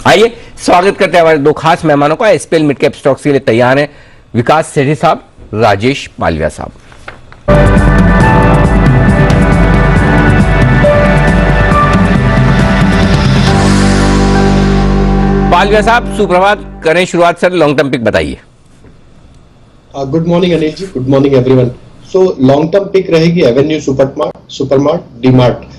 आइए स्वागत करते हैं हमारे दो खास मेहमानों का। एसपीएल मिड कैप स्टॉक्स के लिए तैयार हैं विकास सेठी साहब, राजेश मालविया साहब। मालविया साहब सुप्रभात, करें शुरुआत सर, लॉन्ग टर्म पिक बताइए। Good morning Anil ji, good morning everyone. So long term pick रहेगी एवेन्यू सुपरमार्ट, डीमार्ट।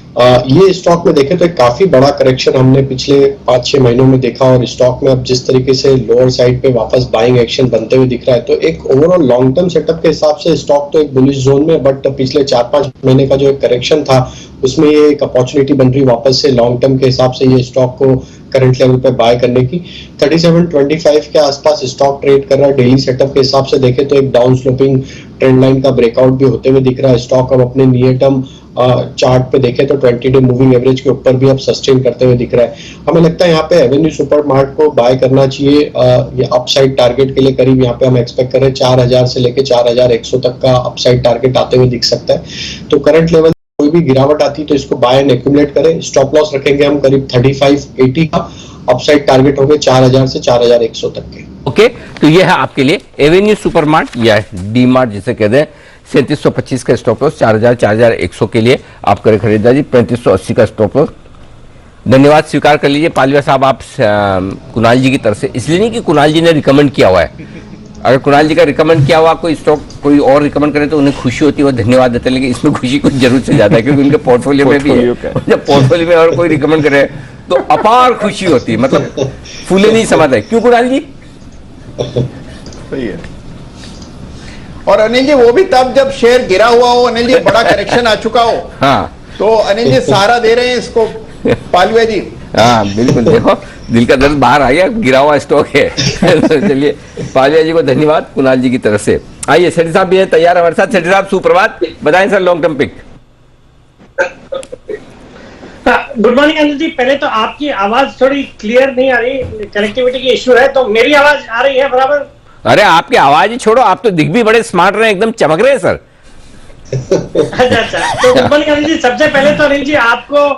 ये स्टॉक में देखें तो एक काफी बड़ा करेक्शन हमने पिछले 5-6 महीनों में देखा और स्टॉक में अब जिस तरीके से लोअर साइड पे वापस बाइंग एक्शन बनते हुए दिख रहा है, तो एक ओवरऑल लॉन्ग टर्म सेटअप के हिसाब से स्टॉक तो एक बुलिश जोन में, बट पिछले 4-5 महीने का जो एक करेक्शन था उसमें ये एक अपॉर्चुनिटी बन रही वापस से लॉन्ग टर्म के हिसाब से ये स्टॉक को करंट लेवल पे बाय करने की। 3725 के आसपास स्टॉक ट्रेड कर रहा है। डेली सेटअप के हिसाब से देखें तो एक डाउन स्लोपिंग ट्रेंड लाइन का ब्रेकआउट भी होते हुए दिख रहा है। स्टॉक अब अपने नियर टर्म चार्ट पे देखें तो 20 डे मूविंग एवरेज के ऊपर भी अब सस्टेन करते हुए दिख रहा है। हमें लगता है यहाँ पे एवेन्यू सुपरमार्ट को बाय करना चाहिए। ये अपसाइड टारगेट के लिए करीब यहाँ पे हम एक्सपेक्ट कर रहे हैं 4000 से लेके 4100 तक का अपसाइड टारगेट आते हुए दिख सकता है। तो करंट लेवल कोई भी गिरावट आती है तो इसको बाय एंड एक्यूमुलेट करें। स्टॉप लॉस रखेंगे हम करीब 3580 का, अपसाइड टारगेट होंगे 4000 से 4100 तक के। ओके, तो ये है आपके लिए एवेन्यू सुपरमार्ट या डी मार्ट जिसे कहते हैं। 3725 का स्टॉप लॉस, 4100 के लिए आप करें खरीदारी। 3580 का स्टॉप लॉस। धन्यवाद, स्वीकार कर लीजिए पालविया साहब, आप कुणाल जी की तरफ से, इसलिए नहीं कि कुणाल जी ने रिकमेंड किया हुआ है। अगर कुणाल जी का रिकमेंड किया हुआ कोई स्टॉक कोई और रिकमेंड करे तो उन्हें खुशी होती है, वो धन्यवाद देते हैं, लेकिन इसमें खुशी कुछ जरूरत से ज्यादा है क्योंकि उनके पोर्टफोलियो में भी है। जब पोर्टफोलियो में और कोई रिकमेंड करे तो अपार खुशी होती है, मतलब फूले नहीं समाता है। क्यों कुणाल जी? सही है। और अनिल जी वो भी तब जब शेयर गिरा हुआ हो, अनिल जी बड़ा करेक्शन आ चुका हो। हाँ, तो अनिल जी सहारा दे रहे हैं इसको पालविया जी। हाँ बिल्कुल, देखो दिल का दर्द बाहर आ गया, गिरा हुआ स्टॉक है। चलिए पालविया जी को धन्यवाद कुणाल जी की तरफ से। आइए सेठी साहब भी है तैयार हमारे साथ। सेठी साहब सुप्रभात, बताएं sir long term pick. Good morning Anil ji. पहले तो आपकी आवाज थोड़ी क्लियर नहीं आ रही, कनेक्टिविटी की इश्यू है, तो मेरी आवाज आ रही है बराबर? अरे आपकी आवाज ही छोड़ो, आप तो दिख भी बड़े स्मार्ट रहे, एकदम चमक रहे हैं सर। अच्छा, तो गुड मॉर्निंग अनिल जी। सबसे पहले तो अनिल जी आपको,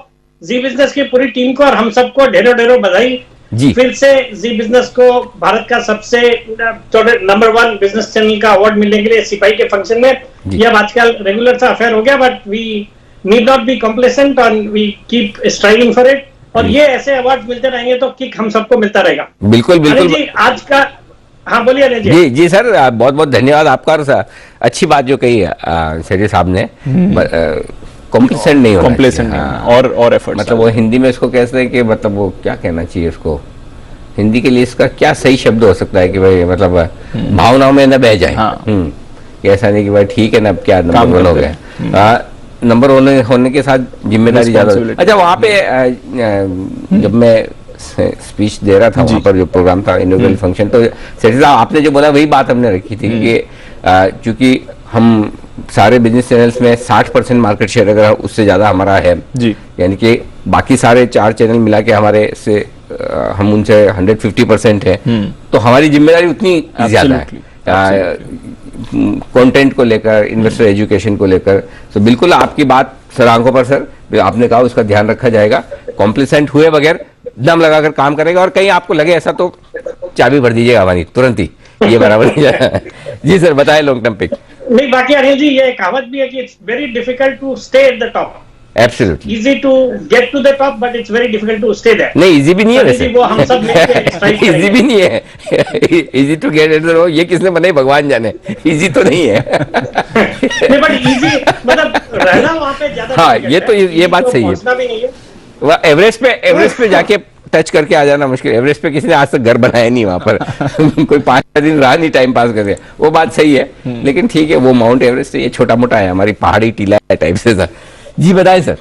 जी बिजनेस की पूरी टीम को और हम सबको ढेरों ढेरों बधाई जी। फिर से जी बिजनेस को भारत का सबसे नंबर 1 बिजनेस चैनल का अवार्ड मिलने के लिए सिपाही के फंक्शन में, यह आजकल रेगुलर सा अफेयर हो गया, but we need not be complacent और we keep striving for it. और ये ऐसे अवार्ड मिलते रहेंगे तो किक हम सबको मिलता रहेगा। बिल्कुल बिल्कुल जी। आज का, हाँ बोलिए जी। जी जी सर, बहुत बहुत धन्यवाद आपका। और अच्छी बात जो कही है सेठी साहब ने, कॉम्प्लेसेंट नहीं होना, कॉम्प्लेसेंट नहीं, और एफर्ट, मतलब वो हिंदी में इसको कहते हैं कि मतलब वो क्या कहना चाहिए उसको, हिंदी के लिए इसका क्या सही शब्द हो सकता है कि भाई मतलब भावनाओं में न बह जाए। कि ऐसा नहीं कि भाई ठीक है ना, अब क्या नंबर 1 हो गए। नंबर होने के साथ जिम्मेदारी ज्यादा। अच्छा, वहाँ पे जब मैं स्पीच दे रहा था वहाँ पर जो प्रोग्राम था इनॉग्रेल फंक्शन, तो सेठी साहब आपने जो बोला वही बात हमने रखी थी कि चूंकि हम सारे बिजनेस चैनल्स में 60% मार्केट शेयर अगर उससे ज्यादा हमारा है जी, यानी कि बाकी सारे 4 चैनल मिला के हमारे से हम उनसे 150% है, तो हमारी जिम्मेदारी उतनी ज्यादा है कंटेंट को लेकर, इन्वेस्टर एजुकेशन को लेकर। तो बिल्कुल आपकी बात सर आंखों पर सर, आपने कहा उसका ध्यान रखा जाएगा। कॉम्प्लिसेंट हुए बगैर दम लगाकर काम करेगा, और कहीं आपको लगे ऐसा तो चाबी भर दीजिएगा हमारी तुरंत ही, ये बराबर नहीं जाएगा। जी सर बताए लॉन्ग टर्म पिक। नहीं, बाकी अनिल जी ये कहावत भी है कि it's very difficult to stay at the top. Absolutely easy to get to the top but it's very difficult to stay there. नहीं, इजी भी नहीं है वैसे, वो हम सब इजी भी नहीं है। इजी टू गेट इट, ये किसने बनाई भगवान जाने, इजी तो नहीं है। नहीं, बट इजी मतलब रहना वहां पे ज्यादा। हाँ, ये तो ये बात सही है। वह एवरेस्ट पे जाके टच करके आ जाना मुश्किल। एवरेस्ट पे किसी ने आज तक घर बनाया नहीं वहां पर। कोई 5 दिन रहा नहीं टाइम पास करके, वो बात सही है, लेकिन ठीक है, वो माउंट एवरेस्ट ये छोटा मोटा है, हमारी पहाड़ी टीला टाइप से सर। जी बताएं सर।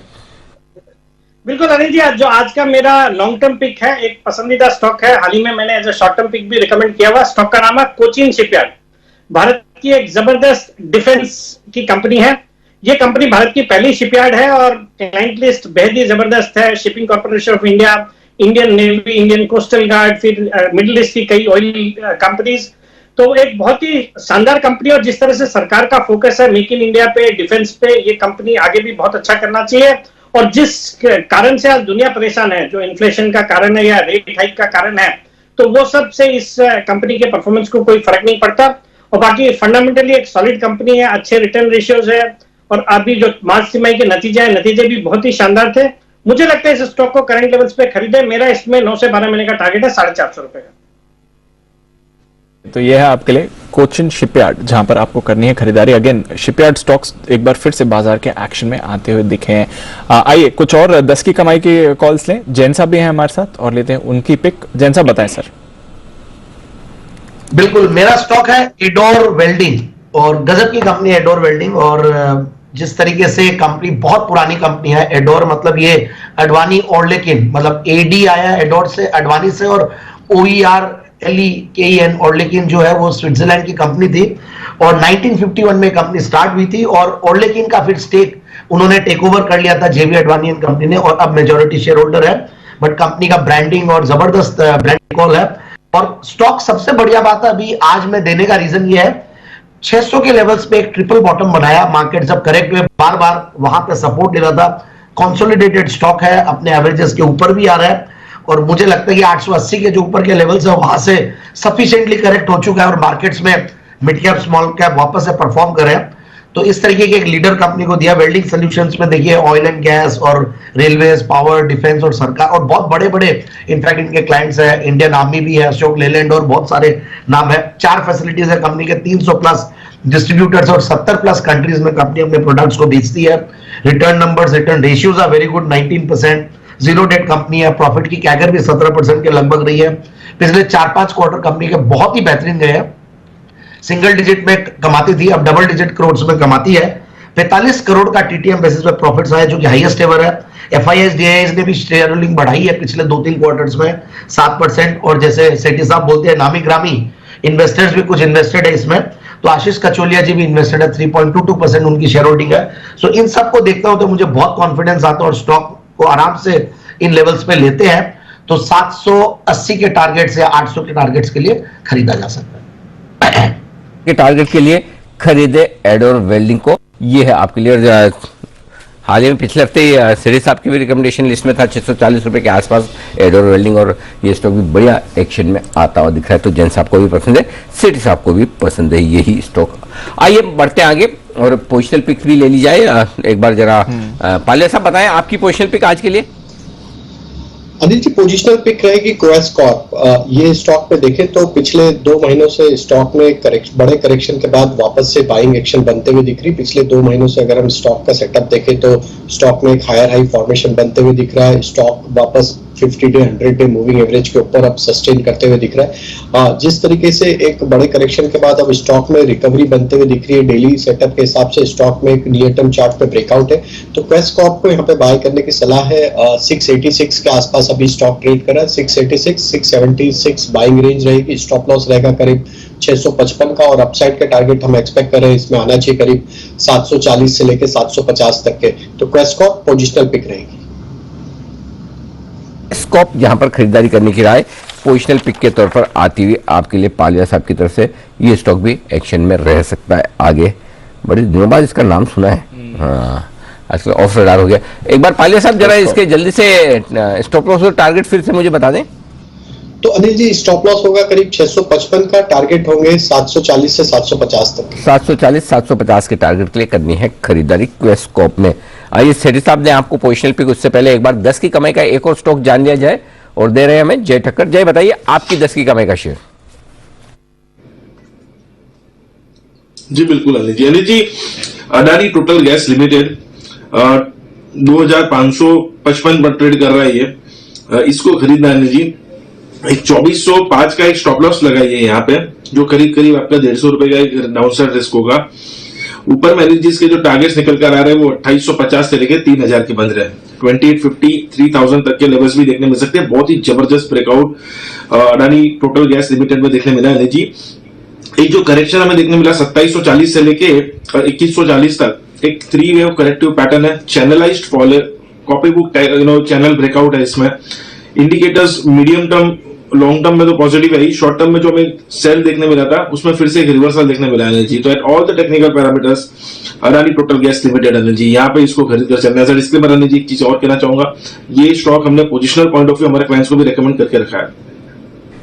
बिल्कुल अनिल जी, जो आज का मेरा लॉन्ग टर्म पिक है, एक पसंदीदा स्टॉक है, हाल ही में मैंने as a short term pick भी रिकमेंड किया हुआ। स्टॉक का नाम है कोचिन शिपयार्ड। भारत की एक जबरदस्त डिफेंस की कंपनी है। ये कंपनी भारत की पहली शिपयार्ड है और क्लाइंट लिस्ट बेहद ही जबरदस्त है। Shipping corporation of India, Indian navy, Indian coastal guard, फिर मिडिल ईस्ट की कई ऑयल कंपनीज। तो एक बहुत ही शानदार कंपनी, और जिस तरह से सरकार का फोकस है मेक इन इंडिया पे, डिफेंस पे, ये कंपनी आगे भी बहुत अच्छा करना चाहिए। और जिस कारण से आज दुनिया परेशान है, जो इन्फ्लेशन का कारण है या रेट हाइक का कारण है, तो वो सब से इस कंपनी के परफॉर्मेंस को कोई फर्क नहीं पड़ता। और बाकी फंडामेंटली एक सॉलिड कंपनी है, अच्छे रिटर्न रेशियोज है, और अभी जो मार्च तिमाही के नतीजे भी बहुत ही शानदार थे। मुझे लगता है इस स्टॉक को करंट लेवल्स पे खरीदे। मेरा इसमें 9 से 12 महीने का टारगेट है 450 रुपए का। तो ये है आपके लिए कोचिन शिपयार्ड, जहां पर आपको करनी है खरीदारी। अगेन शिपयार्ड स्टॉक्स एक बार फिर से बाजार के एक्शन में आते हुए दिखे हैं। आइए कुछ और 10 की कमाई की कॉल्स लें। जैन साहब भी हैं हमारे साथ और लेते हैं उनकी पिक। जैन साहब बताएं सर। बिल्कुल, मेरा स्टॉक है एडोर वेल्डिंग, और गजब की कंपनी है एडोर वेल्डिंग। और जिस तरीके से कंपनी, बहुत पुरानी कंपनी है एडोर, मतलब ये अडवाणी ओर्लेकिन, मतलब एडी आया एडोर से, अडवाणी से, और OERLEKEN ओर्लेकिन जो है वो स्विट्जरलैंड की कंपनी थी, और 1951 में कंपनी स्टार्ट हुई थी, और ओर्लेकिन का फिर स्टेक उन्होंने टेक ओवर कर लिया था जेवी अडवाणी एंड कंपनी ने, और अब मेजॉरिटी शेयर होल्डर है। बट कंपनी का ब्रांडिंग और जबरदस्त ब्रांड कॉल है। और स्टॉक सबसे बढ़िया बात है अभी आज मैं देने का रीजन ये है, 600 के लेवल्स पे एक ट्रिपल बॉटम बनाया, मार्केट जब करेक्ट हुए बार बार वहां पे सपोर्ट ले रहा था। कंसोलिडेटेड स्टॉक है, अपने एवरेजेस के ऊपर भी आ रहा है, और मुझे लगता है कि 880 के जो ऊपर के लेवल्स है वहां से सफिशिएंटली करेक्ट हो चुका है, और मार्केट्स में मिड कैप स्मॉल कैप वापस से परफॉर्म कर रहे हैं। तो इस तरीके के एक लीडर कंपनी को दिया। वेल्डिंग सॉल्यूशंस में देखिए ऑयल एंड गैस और रेलवेज, पावर, डिफेंस और सरकार, और बहुत बड़े बड़े इनफैक्ट इनके क्लाइंट्स है, इंडियन आर्मी भी है, अशोक लेलैंड, और बहुत सारे नाम है। 4 फैसिलिटीज है कंपनी के, 300 प्लस डिस्ट्रीब्यूटर्स, और 70 प्लस कंट्रीज में कंपनी अपने प्रोडक्ट्स को बेचती है। Return numbers, return ratios are very good, 19%। Zero debt company है। प्रॉफिट की कैगर भी 17% के लगभग रही है। पिछले 4-5 क्वार्टर कंपनी के बहुत ही बेहतरीन गए हैं। सिंगल डिजिट में कमाती थी, अब डबल डिजिट करोड़ में कमाती है। 45 करोड़ का टीटीएम बेसिस पे प्रॉफिट्स आया, जो कि हाईएस्ट एवर है। एफआईआईज डीआईआईज ने भी शेयर होल्डिंग बढ़ाई है पिछले 2-3 क्वार्टर्स में 7%, और जैसे सेठी साहब बोलते हैं नामी ग्रामी इन्वेस्टर्स भी कुछ इन्वेस्टेड है इसमें। तो आशीष कचोलिया जी भी इन्वेस्टेड है, 3.22% उनकी शेयर होल्डिंग है। सो इन सबको देखता हूं तो मुझे बहुत कॉन्फिडेंस आता है, और स्टॉक को आराम से इन लेवल्स पे लेते हैं तो 780 के टारगेट से 800 के टारगेट्स के लिए खरीदा जा सकता है। के टारगेट के लिए खरीदे एडोर वेल्डिंग को। ये है आपके लिए। हाल ही में पिछले हफ्ते सिरी साहब की भी रिकमेंडेशन लिस्ट में था, 640 रुपए के आसपास एडोर वेल्डिंग, और ये स्टॉक भी बढ़िया एक्शन में आता हुआ दिख रहा है। तो जैन साहब को भी पसंद है, सिटी साहब को भी पसंद है यही स्टॉक। आइए बढ़ते आगे और पोजिशनल पिक भी ले ली जाए एक बार जरा। पालिया साहब बताएं आपकी पोजिशनल पिक आज के लिए। अनिल जी, पोजिशनल पिक रहेगी क्वेस कॉर्प। ये स्टॉक पे देखें तो पिछले 2 महीनों से स्टॉक में बड़े करेक्शन के बाद वापस से बाइंग एक्शन बनते हुए दिख रही। पिछले 2 महीनों से अगर हम स्टॉक का सेटअप देखें तो स्टॉक में एक हायर हाई फॉर्मेशन बनते हुए दिख रहा है। स्टॉक वापस 50 डे 100 डे मूविंग एवरेज के ऊपर अब सस्टेन करते हुए दिख रहा है। जिस तरीके से एक बड़े करेक्शन के बाद अब स्टॉक में रिकवरी बनते हुए दिख रही है, डेली सेटअप के हिसाब से स्टॉक में एक नियर टर्म चार्ट पे ब्रेकआउट है, तो क्वेस कॉर्प को यहाँ पे बाय करने की सलाह है। 686 के आसपास अभी स्टॉक ट्रेड कर रहा है। 686 676 बाइंग रेंज रहेगी। स्टॉप लॉस रहेगा करीब 655 का, और अपसाइड के टारगेट हम एक्सपेक्ट कर रहे हैं इसमें आना चाहिए करीब 740 से लेकर 750 तक के। तो क्वेस कॉर्प पोजिशनल पिक रहेगी। स्कॉप जहां पर खरीदारी करने की राय पोजिशनल पिक के तौर पर आती हुई आपके लिए पालिया साहब की तरफ से ये स्टॉक भी एक्शन में रह सकता है आगे। बड़े दिनों बाद इसका नाम सुना है, हाँ आजकल ऑफ रडार हो गया। एक बार पालिया साहब जरा इसके जल्दी से स्टॉप लॉस और टारगेट फिर से मुझे बता दें। तो अनिल जी, स्टॉप लॉस होगा करीब 655 का, टारगेट होंगे 740 से 750 तक। 740-750 के टारगेट के लिए करनी है खरीदारी क्वेस्कॉप में। आइए सेठी साहब ने आपको पोजिशनल पिक, उससे पहले एक बार 10 की कमाई का एक और स्टॉक जान लिया जाए, और दे रहे हैं हमें जय ठक्कर। जय बताइए आपकी 10 की कमाई का शेयर। जी बिल्कुल Anil ji. Anil ji, Adani total gas limited 2555 पर ट्रेड कर रहा है ये। इसको खरीदना अनिल जी, एक 2405 का एक स्टॉप लॉस लगाइए यहाँ पे, जो करीब करीब आपका 150 रुपए का एक डाउनसाइड रिस्क होगा। ऊपर में अनिल जी इसके जो टारगेट्स निकल कर आ रहे हैं वो 2850 से लेकर 3000 के बन रहे हैं। 2850 3000 तक के लेवल्स भी देखने मिल सकते हैं। बहुत ही जबरदस्त breakout Adani total gas limited में देखने मिला है जी। एक जो करेक्शन हमें देखने मिला 2740 से लेके 2140 तक, एक 3 वेव करेक्टिव पैटर्न है। Channelised fall, copy book channel breakout है इसमें। Indicators medium term long term में तो पॉजिटिव है ही, शॉर्ट टर्म में जो हमें सेल देखने मिला था उसमें फिर से एक रिवर्सल देखने मिला एनर्जी। तो at all the technical parameters Adani total gas limited energy यहाँ पे इसको खरीद कर चलना है। सर इसके बाद एनर्जी एक चीज और कहना चाहूंगा, ये स्टॉक हमने पोजिशनल पॉइंट ऑफ व्यू हमारे क्लाइंट्स को भी रेकमेंड करके रखा है।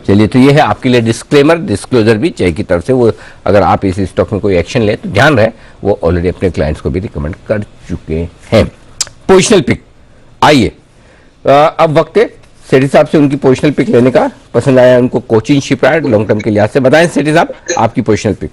चलिए, तो ये है आपके लिए डिस्क्लेमर, डिस्क्लोजर भी चाहिए की तरफ से। वो अगर आप इस स्टॉक में कोई एक्शन ले तो ध्यान रहे, वो ऑलरेडी अपने क्लाइंट्स को भी रिकमेंड कर चुके हैं। पोजिशनल पिक, आइए अब वक्त है सेठी साहब से उनकी पोजिशनल पिक लेने का। पसंद आया उनको कोचिन शिपयार्ड लॉन्ग टर्म के लिहाज से। बताएं सेठी साहब आपकी पोजिशनल पिक।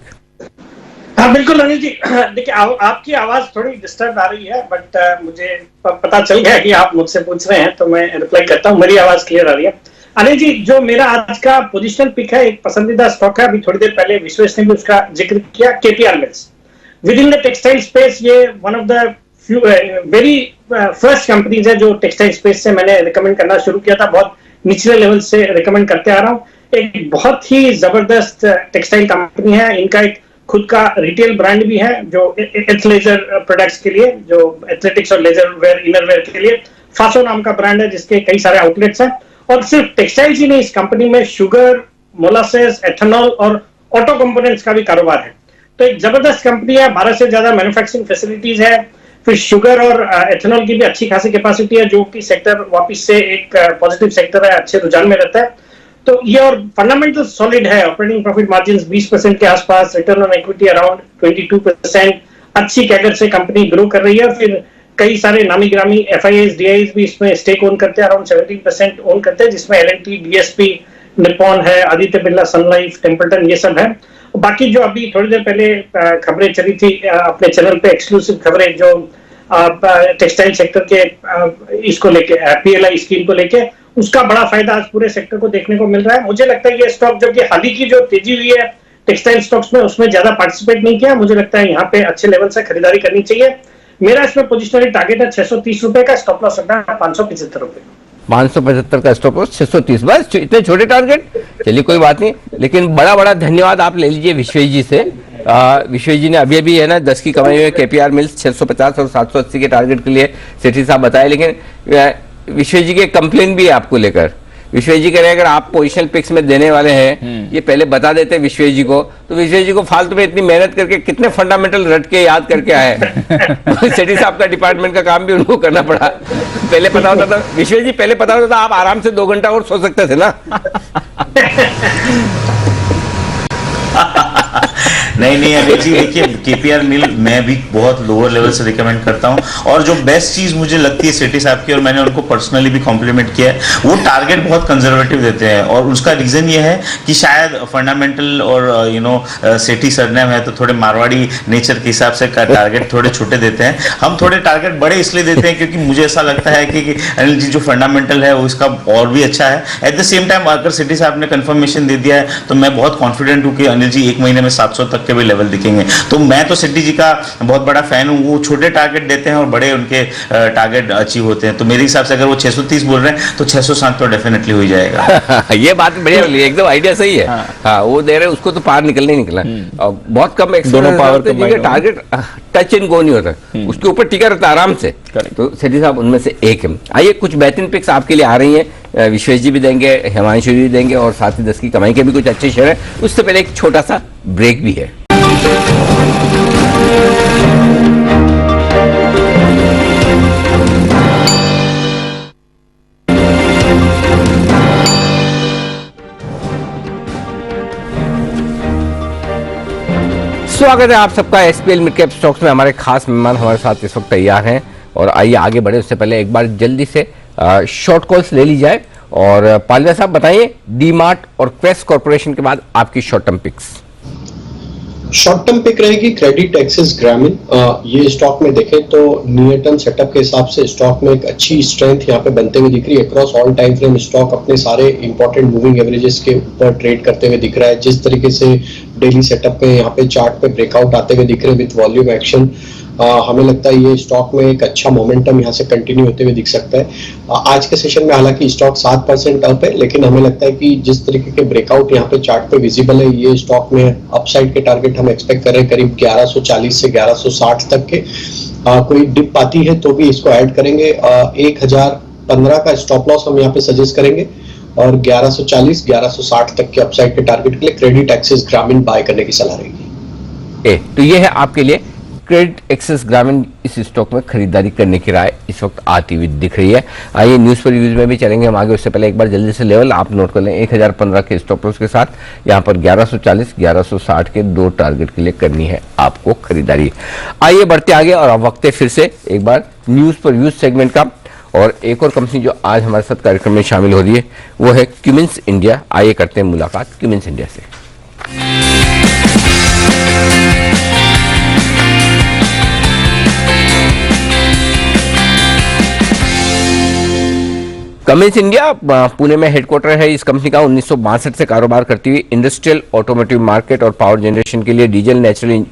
हाँ बिल्कुल अनिल जी, देखिए आपकी आवाज थोड़ी डिस्टर्ब आ रही है, बट मुझे पता चल गया कि आप मुझसे पूछ रहे हैं तो मैं रिप्लाई करता हूँ। मेरी आवाज क्लियर आ रही है। अनिल जी, जो मेरा आज का पोजिशनल पिक है, एक पसंदीदा स्टॉक है, अभी थोड़ी देर पहले विश्वेश ने भी उसका जिक्र किया, KPR Mills. Within the textile space ये one of the very first companies है जो टेक्सटाइल स्पेस से मैंने रिकमेंड करना शुरू किया था। बहुत निचले लेवल से रिकमेंड करते आ रहा हूँ। एक बहुत ही जबरदस्त टेक्सटाइल कंपनी है। इनका एक खुद का रिटेल ब्रांड भी है जो एथलेजर प्रोडक्ट्स के लिए, जो एथलेटिक्स और लेजर वेयर, इनर वेयर के लिए फासो नाम का ब्रांड है, जिसके कई सारे आउटलेट्स हैं। और सिर्फ टेक्सटाइल्स ही नहीं, इस कंपनी में शुगर, मोलासेस, एथेनॉल और ऑटो कंपोनेंट्स का भी कारोबार है। तो एक जबरदस्त कंपनी है। 12 से ज्यादा मैन्युफैक्चरिंग फैसिलिटीज है। फिर शुगर और एथेनॉल की भी अच्छी खासी कैपेसिटी है, जो कि सेक्टर वापस से एक पॉजिटिव सेक्टर है, अच्छे रुझान में रहता है। तो ये और फंडामेंटल सॉलिड है। ऑपरेटिंग प्रॉफिट मार्जिन 20% के आसपास, रिटर्न ऑन इक्विटी अराउंड 22%, अच्छी कैडर से कंपनी ग्रो कर रही है। फिर कई सारे नामी ग्रामी एफआईएस, डीआईएस भी इसमें स्टेक ओन करते हैं, अराउंड 17% ओन करते हैं, जिसमें एलएनटी, डीएसपी, निप्पॉन है, आदित्य बिरला सन लाइफ, टेम्पल्टन, ये सब है। बाकी जो अभी थोड़ी देर पहले खबरें चली थी अपने चैनल पे, एक्सक्लूसिव खबरें जो टेक्सटाइल सेक्टर के इसको लेके, पीएलआई स्कीम को लेके, उसका बड़ा फायदा आज पूरे सेक्टर को देखने को मिल रहा है। मुझे लगता है ये स्टॉक जो कि हाल ही की जो तेजी हुई है टेक्सटाइल स्टॉक्स में, उसमें ज्यादा पार्टिसिपेट नहीं किया। मुझे लगता है यहाँ पे अच्छे लेवल से खरीदारी करनी चाहिए। मेरा इसमें पोजिशनरी टारगेट है 630 रुपए का, स्टॉप लॉस रखना है 575 रुपए। 575 का स्टॉप लॉस, 630, बस इतने छोटे टारगेट। चलिए कोई बात नहीं, लेकिन बड़ा बड़ा धन्यवाद आप ले लीजिए विश्वेश जी से। विश्वेश जी ने अभी है ना 10 की कमाई में केपीआर मिल्स 650 और 780 के टारगेट के लिए सेठी साहब बताए। लेकिन विश्वेश जी के कंप्लेन भी है आपको लेकर। विश्वेश जी कह रहे हैं अगर आप पोजिशनल पिक्स में देने वाले हैं, ये पहले बता देते विश्वेश जी को, तो विश्वेश जी को फालतू में इतनी मेहनत करके कितने फंडामेंटल रट के याद करके आए। सेठी साहब का डिपार्टमेंट का काम भी उनको करना पड़ा। पहले पता होता था विश्वेश जी, पहले पता होता था आप आराम से 2 घंटा और सो सकते थे ना। नहीं अनिल जी, देखिए केपीआर मिल मैं भी बहुत लोअर लेवल से रिकमेंड करता हूं। और जो बेस्ट चीज मुझे लगती है सेठी साहब की, और मैंने उनको पर्सनली भी कॉम्प्लीमेंट किया है, वो टारगेट बहुत कंजर्वेटिव देते हैं। और उसका रीजन ये है कि शायद फंडामेंटल और सेठी सरनेम है तो थोड़े मारवाड़ी नेचर के हिसाब से टारगेट थोड़े छोटे देते हैं। हम थोड़े टारगेट बड़े इसलिए देते हैं क्योंकि मुझे ऐसा लगता है कि अनिल जी जो फंडामेंटल है वो इसका और भी अच्छा है। एट द सेम टाइम अगर सेठी साहब ने कंफर्मेशन दे दिया है तो मैं बहुत कॉन्फिडेंट हूँ कि अनिल जी 1 महीने में 700 तक के भी लेवल दिखेंगे। तो मैं तो सेठी जी का बहुत बड़ा फैन हूँ। वो छोटे टारगेट देते हैं और बड़े उनके टारगेट अचीव होते हैं। तो मेरे हिसाब से अगर वो 630 बोल रहे हैं तो 607 तो डेफिनेटली हो जाएगा। ये बात बढ़िया बोली, एकदम आइडिया सही है। हाँ, वो दे रहे हैं उसको तो पार निकलने ही निकला। और बहुत कम दोनों power target touch and go नहीं होता, उसके ऊपर टिका रहता आराम से। तो सेठी साहब उनमें से एक है। आइए कुछ बेहतरीन पिक्स आपके लिए आ रही हैं, विश्वेश जी भी देंगे, हिमांशु जी भी देंगे, और साथ ही 10 की कमाई के भी कुछ अच्छे शेयर है। उससे पहले एक छोटा सा ब्रेक भी है। स्वागत है आप सबका एसपीएल मिड कैप स्टॉक्स में। हमारे खास मेहमान हमारे साथ इस वक्त तैयार हैं, और आइए आगे बढ़े उससे पहले एक बार जल्दी से शॉर्ट कॉल्स ले ली जाए। और पालिया साहब बताइए, डीमार्ट और क्वेस्ट कॉर्पोरेशन के बाद आपकी short term picks. Short term pick रहेगी क्रेडिट एक्सिस ग्रामीण। ये स्टॉक में देखें तो नियर टर्म सेटअप के हिसाब से स्टॉक में एक अच्छी स्ट्रेंथ यहाँ पे बनते हुए दिख रही है। Across all time frame stock अपने सारे इंपॉर्टेंट मूविंग एवरेजेस के ऊपर ट्रेड करते हुए दिख रहा है। जिस तरीके से डेली सेटअप पे यहाँ पे चार्ट पे ब्रेकआउट आते हुए दिख रहे हैं विथ वॉल्यूम एक्शन, हमें लगता है ये स्टॉक में एक अच्छा मोमेंटम यहाँ से कंटिन्यू होते हुए दिख सकता है। आज के सेशन में हालांकि स्टॉक 7% अप है, लेकिन हमें लगता है कि जिस तरीके के ब्रेकआउट यहाँ पे चार्ट पे विजिबल है, ये स्टॉक में अपसाइड के टारगेट हम एक्सपेक्ट कर रहे हैं करीब 1140 से 1160 तक के। कोई डिप आती है तो भी इसको ऐड करेंगे। 1015 का स्टॉप लॉस हम यहाँ पे सजेस्ट करेंगे, और 1140 1160 तक के अपसाइड के टारगेट के लिए क्रेडिट एक्सिस ग्रामीण बाय करने की सलाह रहेगी। तो ये है आपके लिए क्रेडिट एक्सेस ग्रामीण, इस स्टॉक में खरीदारी करने की राय इस वक्त आती हुई दिख रही है। आइए न्यूज़ पर यूज में भी चलेंगे हम आगे, उससे पहले एक बार जल्दी से लेवल आप नोट कर लें। 1015 के स्टॉप लॉस के साथ यहाँ पर 1140 1160 के 2 टारगेट के लिए करनी है आपको खरीदारी। आइए बढ़ते आगे और अब वक्त है फिर से एक बार न्यूज़ पर व्यूज सेगमेंट का, और एक और कंपनी जो आज हमारे साथ कार्यक्रम में शामिल हो रही है वो है क्यूमिंस इंडिया। आइए करते हैं मुलाकात क्यूमिंस इंडिया से। क्यूमिंस इंडिया पुणे में हेडक्वार्टर है इस कंपनी का। 1962 से कारोबार करती हुई इंडस्ट्रियल, ऑटोमोटिव मार्केट और पावर जनरेशन के लिए डीजल, नेचुरल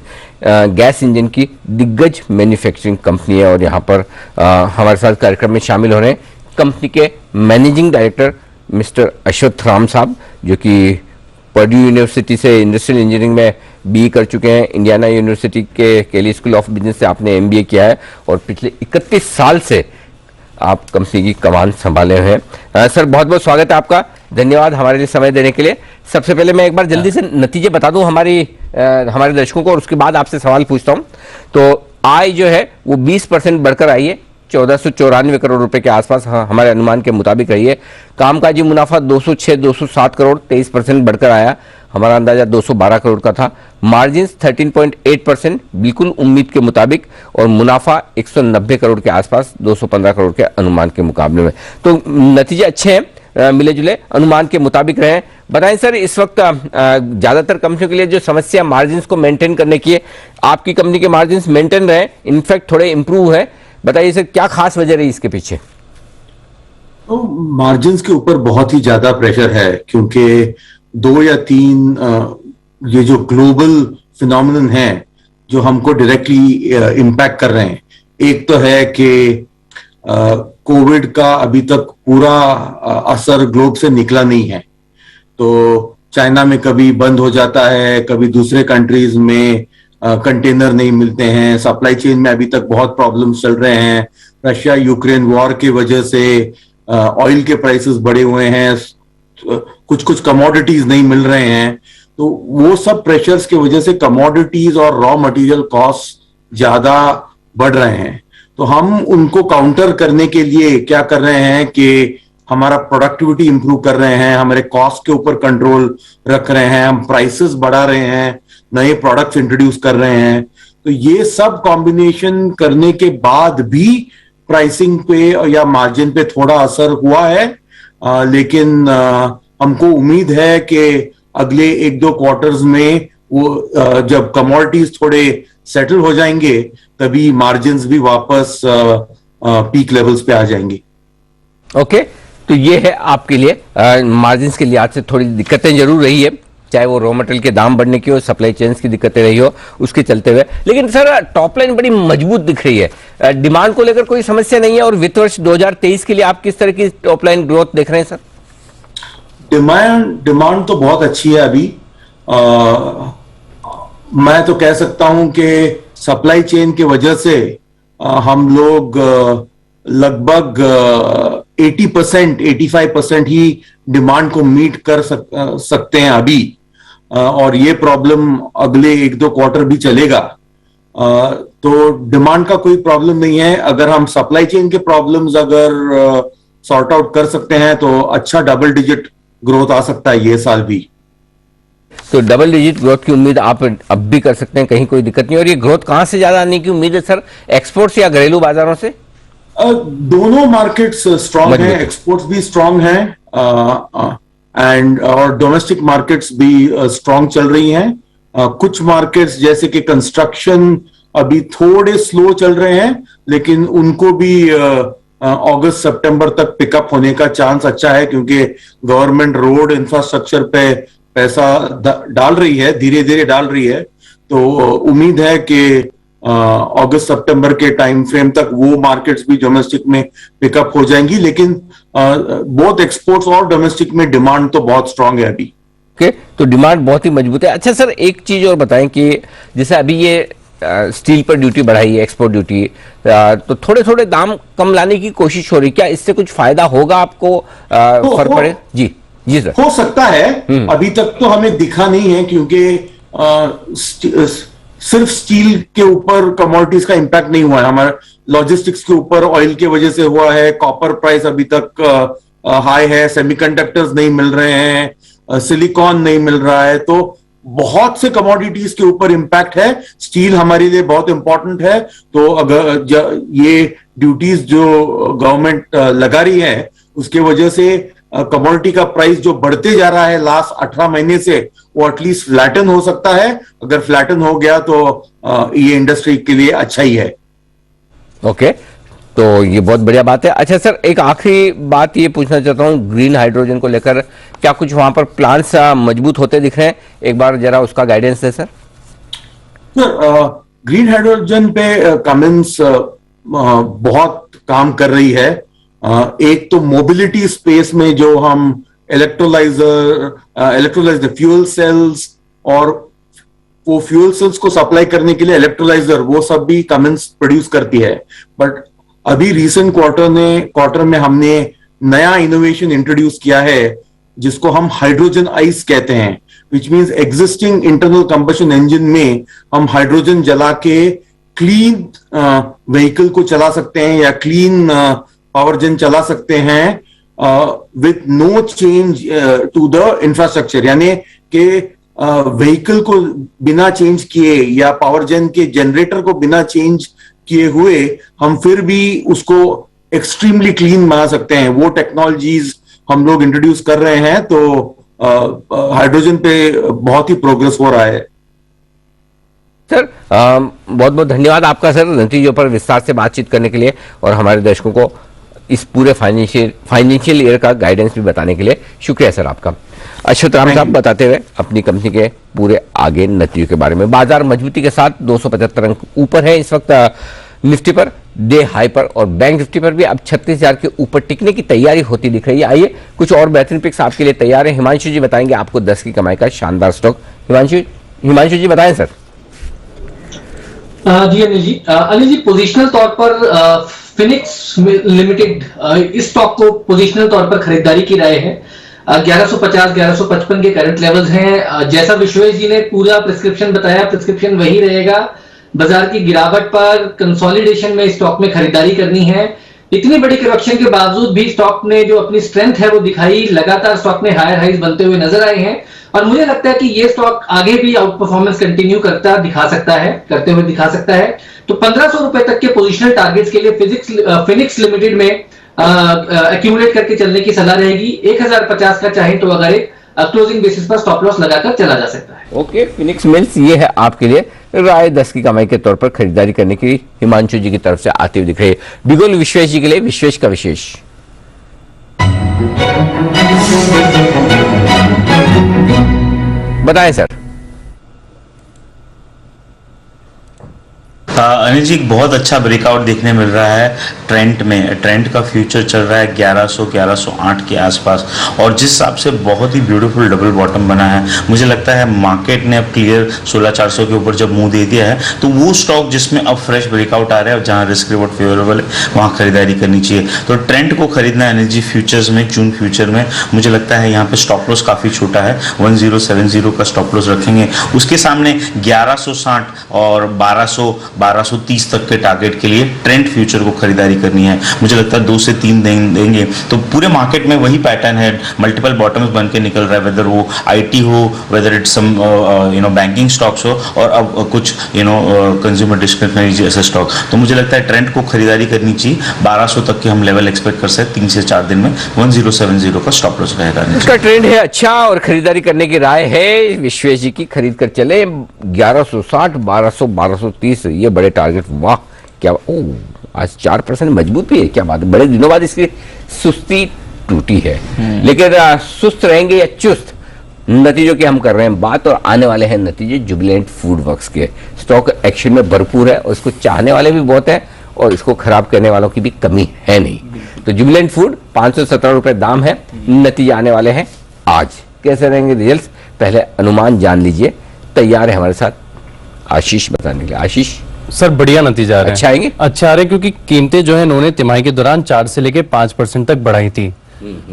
गैस इंजन की दिग्गज मैन्युफैक्चरिंग कंपनी है। और यहाँ पर हमारे साथ कार्यक्रम में शामिल हो रहे हैं कंपनी के मैनेजिंग डायरेक्टर मिस्टर अश्वत्थ राम साहब, जो कि पर्ड्यू यूनिवर्सिटी से इंडस्ट्रियल इंजीनियरिंग में बीई कर चुके हैं। इंडियाना यूनिवर्सिटी के केली स्कूल ऑफ बिजनेस से आपने एमबीए किया है और पिछले 31 साल से आप कंपनी की कमान संभाले हुए हैं। सर बहुत बहुत स्वागत है आपका, धन्यवाद हमारे लिए समय देने के लिए। सबसे पहले मैं एक बार जल्दी से नतीजे बता दूं हमारे दर्शकों को और उसके बाद आपसे सवाल पूछता हूं। तो आय जो है वो 20% बढ़कर आई है, 1494 करोड़ रुपए के आसपास हमारे अनुमान के मुताबिक रही है। कामकाजी मुनाफा 207 करोड़ 23% बढ़कर आया, हमारा अंदाजा 212 करोड़ का था। मार्जिन्स 13.8% बिल्कुल उम्मीद के मुताबिक, और मुनाफा 190 करोड़ के आसपास 215 करोड़ के अनुमान के मुकाबले में। तो नतीजे अच्छे हैं, मिले जुले अनुमान के मुताबिक रहे हैं। बताएं सर, इस वक्त ज्यादातर कंपनियों के लिए जो समस्या मार्जिन्स को मेंटेन करने की है, आपकी कंपनी के मार्जिन्स मेंटेन रहे, इनफैक्ट थोड़े इंप्रूव है। बताइए सर क्या खास वजह रही इसके पीछे? तो मार्जिन्स के ऊपर बहुत ही ज्यादा प्रेशर है, क्योंकि 2 या 3 ये जो ग्लोबल फिनोमिनन है जो हमको डायरेक्टली इम्पैक्ट कर रहे हैं। एक तो है कि कोविड का अभी तक पूरा असर ग्लोब से निकला नहीं है। तो चाइना में कभी बंद हो जाता है, कभी दूसरे कंट्रीज में कंटेनर नहीं मिलते हैं, सप्लाई चेन में अभी तक बहुत प्रॉब्लम्स चल रहे हैं। रशिया यूक्रेन वॉर की वजह से ऑयल के प्राइसेस बढ़े हुए हैं, कुछ कमोडिटीज नहीं मिल रहे हैं। तो वो सब प्रेशर्स की वजह से कमोडिटीज और रॉ मटेरियल कॉस्ट ज्यादा बढ़ रहे हैं। तो हम उनको काउंटर करने के लिए क्या कर रहे हैं कि हमारा प्रोडक्टिविटी इंप्रूव कर रहे हैं, हमारे कॉस्ट के ऊपर कंट्रोल रख रहे हैं, हम प्राइसेस बढ़ा रहे हैं, नए प्रोडक्ट्स इंट्रोड्यूस कर रहे हैं। तो ये सब कॉम्बिनेशन करने के बाद भी प्राइसिंग पे या मार्जिन पे थोड़ा असर हुआ है, लेकिन हमको उम्मीद है कि अगले 1-2 क्वार्टर्स में वो जब कमोडिटीज थोड़े सेटल हो जाएंगे तभी मार्जिन्स भी वापस पीक लेवल्स पे आ जाएंगे। ओके, तो ये है आपके लिए मार्जिन्स के लिहाज से थोड़ी दिक्कतें जरूर रही है, चाहे वो रॉ मटेरियल के दाम बढ़ने की हो, सप्लाई चेन्स की दिक्कतें रही हो, उसके चलते हुए। लेकिन सर टॉप लाइन बड़ी मजबूत दिख रही है, डिमांड को लेकर कोई समस्या नहीं है। और वित्त वर्ष 2023 के लिए आप किस तरह की टॉप लाइन ग्रोथ देख रहे हैं सर? डिमांड तो बहुत अच्छी है अभी। मैं तो कह सकता हूं कि सप्लाई चेन की वजह से हम लोग लगभग 80% 85% ही डिमांड को मीट कर सकते हैं अभी, और ये प्रॉब्लम अगले 1-2 क्वार्टर भी चलेगा। तो डिमांड का कोई प्रॉब्लम नहीं है। अगर हम सप्लाई चेन के प्रॉब्लम्स अगर सॉर्ट आउट कर सकते हैं तो अच्छा डबल डिजिट ग्रोथ आ सकता है ये साल भी। तो डबल डिजिट ग्रोथ की उम्मीद आप अब भी कर सकते हैं, कहीं कोई दिक्कत नहीं। और ये ग्रोथ कहां से ज्यादा आने की उम्मीद है सर, एक्सपोर्ट्स या घरेलू बाजारों से? दोनों मार्केट्स स्ट्रांग हैं, एक्सपोर्ट्स भी स्ट्रांग हैं एंड और डोमेस्टिक मार्केट्स भी स्ट्रांग चल रही हैं। कुछ मार्केट्स जैसे कि कंस्ट्रक्शन अभी थोड़े स्लो चल रहे हैं, लेकिन उनको भी अगस्त सितंबर तक पिकअप होने का चांस अच्छा है, क्योंकि गवर्नमेंट रोड इंफ्रास्ट्रक्चर पे पैसा डाल रही है, धीरे धीरे डाल रही है। तो उम्मीद है कि अगस्त सितंबर के टाइम फ्रेम तक वो मार्केट्स भी डोमेस्टिक में पिकअप हो जाएंगी। लेकिन बोथ एक्सपोर्ट्स और डोमेस्टिक में डिमांड तो बहुत स्ट्रांग है अभी। ओके, तो डिमांड बहुत ही मजबूत है। अच्छा सर, एक चीज और बताएं कि जैसे अभी ये स्टील पर ड्यूटी बढ़ाई है, एक्सपोर्ट ड्यूटी, तो थोड़े थोड़े दाम कम लाने की कोशिश हो रही, क्या इससे कुछ फायदा होगा आपको, फर्क पड़े? जी जी सर। हो सकता है, अभी तक तो हमें दिखा नहीं है, क्योंकि सिर्फ स्टील के ऊपर कमोडिटीज का इंपैक्ट नहीं हुआ है, हमारे लॉजिस्टिक्स के ऊपर ऑयल की वजह से हुआ है, कॉपर प्राइस अभी तक हाई है, सेमीकंडक्टर्स नहीं मिल रहे हैं, सिलिकॉन नहीं मिल रहा है, तो बहुत से कमोडिटीज के ऊपर इंपैक्ट है। स्टील हमारे लिए बहुत इंपॉर्टेंट है, तो अगर ये ड्यूटीज जो गवर्नमेंट लगा रही है उसके वजह से कमोडिटी का प्राइस जो बढ़ते जा रहा है लास्ट 18 महीने से, वो एटलीस्ट फ्लैटन हो सकता है। अगर फ्लैटन हो गया तो ये इंडस्ट्री के लिए अच्छा ही है। ओके, तो ये बहुत बढ़िया बात है। अच्छा सर, एक आखिरी बात ये पूछना चाहता हूँ, ग्रीन हाइड्रोजन को लेकर क्या कुछ वहां पर प्लान्स मजबूत होते दिख रहे हैं? एक बार जरा उसका गाइडेंस दे सर। ग्रीन हाइड्रोजन पे कमिंस बहुत काम कर रही है। एक तो मोबिलिटी स्पेस में जो हम इलेक्ट्रोलाइज फ्यूल सेल्स और वो फ्यूल सेल्स को सप्लाई करने के लिए इलेक्ट्रोलाइजर, वो सब भी कमिंस प्रोड्यूस करती है। बट अभी रिसेंट क्वार्टर में हमने नया इनोवेशन इंट्रोड्यूस किया है जिसको हम हाइड्रोजन आइस कहते हैं, which means existing internal combustion engine में हम हाइड्रोजन जला के क्लीन व्हीकल को चला सकते हैं या क्लीन पावर जेन चला सकते हैं with no change to the infrastructure, यानी कि व्हीकल को बिना चेंज किए या पावर जेन के जनरेटर को बिना चेंज किए हुए हम फिर भी उसको एक्सट्रीमली क्लीन बना सकते हैं। वो टेक्नोलॉजीज हम लोग इंट्रोड्यूस कर रहे हैं, तो हाइड्रोजन पे बहुत ही प्रोग्रेस हो रहा है। सर बहुत बहुत धन्यवाद आपका सर, नतीजों पर विस्तार से बातचीत करने के लिए और हमारे दर्शकों को इस पूरे फाइनेंशियल ईयर का गाइडेंस भी बताने के लिए शुक्रिया सर आपका। अश्वथ राम साहब बताते हुए अपनी कंपनी के पूरे आगे नतीजों के बारे में। बाजार मजबूती के साथ 275 अंक ऊपर है इस वक्त निफ्टी पर, डे हाई पर, और बैंक निफ्टी पर भी अब 36,000 के ऊपर टिकने की तैयारी होती दिख रही है। आइए कुछ और बेहतरीन पिक्स आपके लिए तैयार है। हिमांशु जी बताएंगे आपको 10 की कमाई का शानदार स्टॉक। हिमांशु जी बताएं सर। जी अनिल जी पोजिशनल तौर पर फिनिक्स लिमिटेड इस स्टॉक को पोजिशनल तौर पर खरीदारी की राय है। 1150-1155 के करंट लेवल्स हैं। जैसा विश्वेश जी ने पूरा प्रिस्क्रिप्शन बताया, प्रिस्क्रिप्शन वही रहेगा। बाजार की गिरावट पर कंसोलिडेशन में स्टॉक में खरीदारी करनी है। इतनी बड़ी करेक्शन के बावजूद भी स्टॉक ने जो अपनी स्ट्रेंथ है वो दिखाई, लगातार स्टॉक में हायर हाइज बनते हुए नजर आए हैं और मुझे लगता है कि ये स्टॉक आगे भी आउट परफॉर्मेंस कंटिन्यू करते हुए दिखा सकता है। तो 1500 रुपए तक के पोजिशनल टारगेट्स के लिए फिनिक्स लिमिटेड में एक्यूमुलेट करके चलने की सलाह रहेगी। 1050 का चाहे तो अगर एक क्लोजिंग बेसिस पर स्टॉप लॉस लगाकर चला जा सकता है। ओके, फिनिक्स मिल्स ये है आपके लिए राय 10 की कमाई के तौर पर खरीदारी करने की हिमांशु जी की तरफ से आती हुई दिख रही है। बिगुल विश्वेश जी के लिए विश्वेश का विशेष। बताएं सर। अनिल जी बहुत अच्छा ब्रेकआउट देखने मिल रहा है ट्रेंड में। ट्रेंड का फ्यूचर चल रहा है 1100-1108 के आसपास और जिस हिसाब से बहुत ही ब्यूटीफुल डबल बॉटम बना है, मुझे लगता है मार्केट ने अब क्लियर 16,400 के ऊपर जब मुंह दे दिया है तो वो स्टॉक जिसमें अब फ्रेश ब्रेकआउट आ रहा है और जहां रिस्क रिवॉर्ड फेवरेबल है वहां खरीदारी करनी चाहिए। तो ट्रेंड को खरीदना है अनिल जी फ्यूचर्स में, जून फ्यूचर में। मुझे लगता है यहाँ पे स्टॉप लॉस काफी छोटा है, 1070 का स्टॉप लॉस रखेंगे। उसके सामने 1160 और 1230 तक के टारगेट के लिए ट्रेंड फ्यूचर को खरीदारी करनी है। मुझे लगता है 2 से 3 देंगे तो पूरे मार्केट में वही पैटर्न है, मल्टीपल बॉटम्स बन के निकल रहा है, वेदर वो आईटी हो, whether it's some banking stocks हो और अब कुछ कंज्यूमर डिस्क्रिशनरी जैसे स्टॉक। तो मुझे लगता है ट्रेंड को खरीदारी करनी चाहिए। 1200 तक के हम लेवल एक्सपेक्ट कर सकते हैं 3 से 4 दिन में। 1070 का स्टॉप लॉस रहेगा। इसका ट्रेंड है अच्छा और खरीदारी करने की राय है विश्वेश जी की, खरीद कर चले। 1160, 1200, 1230 ये बड़े टारगेट। वाह क्या, आज 4% मजबूत भी है, क्या बात है। बड़े दिनों बाद इसकी सुस्ती टूटी है, लेकिन सुस्त रहेंगे या चुस्त, नतीजों की हम कर रहे हैं बात और आने वाले हैं नतीजे जुबिलेंट फूड वर्क्स के। स्टॉक एक्शन में भरपूर है और इसको चाहने वाले भी बहुत है और इसको खराब करने वालों की भी कमी है नहीं। तो जुबिलेंट फूड 517 रुपए दाम है, नतीजे आने वाले हैं आज। कैसे रहेंगे रिजल्ट्स, पहले अनुमान जान लीजिए। तैयार है हमारे साथ आशीष बताने के लिए। आशीष सर बढ़िया नतीजा आ रहे हैं। अच्छा आएंगे? अच्छा आ रहे हैं क्योंकि कीमतें जो है इन्होंने तिमाही के दौरान 4 से लेके 5% तक बढ़ाई थी,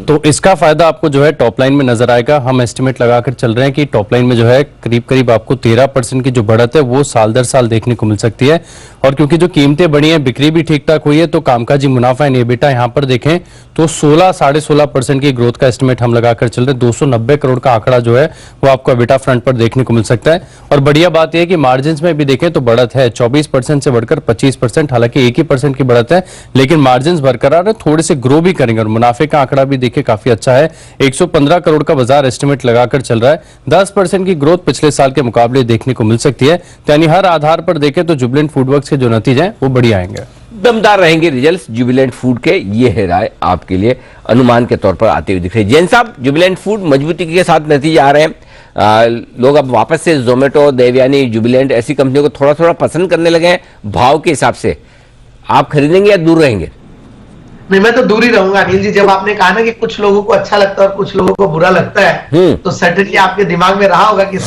तो इसका फायदा आपको जो है टॉप लाइन में नजर आएगा। हम एस्टिमेट लगाकर चल रहे हैं कि टॉप लाइन में जो है करीब करीब आपको 13% की जो बढ़त है वो साल दर साल देखने को मिल सकती है। और क्योंकि जो कीमतें बढ़ी हैं, बिक्री भी ठीक ठाक हुई है, तो कामकाजी मुनाफा इन एबिटा यहाँ पर देखें तो 16-16.5% की ग्रोथ का एस्टिमेट हम लगाकर चल रहे हैं। 290 करोड़ का आंकड़ा जो है वो आपको एबिटा फ्रंट पर देखने को मिल सकता है। और बढ़िया बात यह है कि मार्जिन में भी देखें तो बढ़त है 24% से बढ़कर 25%, हालांकि 1% की बढ़त है, लेकिन मार्जिन बरकरार है, थोड़े से ग्रो भी करेंगे। और मुनाफे का आंकड़ा भी देखिए काफी अच्छा है, 115 करोड़ का बाजार एस्टिमेट लगाकर चल रहा है। 10% की ग्रोथ पिछले साल के मुकाबले देखने को मिल सकती है। यानी हर आधार पर देखें तो जुबिलेंट फूडवर्क्स के जो नतीजे हैं वो बढ़िया आएंगे, दमदार रहेंगे रिजल्ट्स जुबिलेंट फूड के। ये है राय आपके लिए अनुमान के तौर पर आते हुए दिख रही है। जैन साहब, जुबिलेंट फूड मजबूती के साथ नतीजे आ रहे हैं, लोग अब वापस से जोमेटो, देवयानी, जुबिलेंट ऐसी कंपनियों को थोड़ा थोड़ा पसंद करने लगे हैं भाव के हिसाब से। आप खरीदेंगे या दूर रहेंगे? नहीं, मैं तो दूर ही रहूंगा अनिल जी। जब आपने कहा ना कि कुछ लोगों को अच्छा लगता है और कुछ लोगों को बुरा लगता है, तो सर्टेनली आपके दिमाग में रहा होगा कि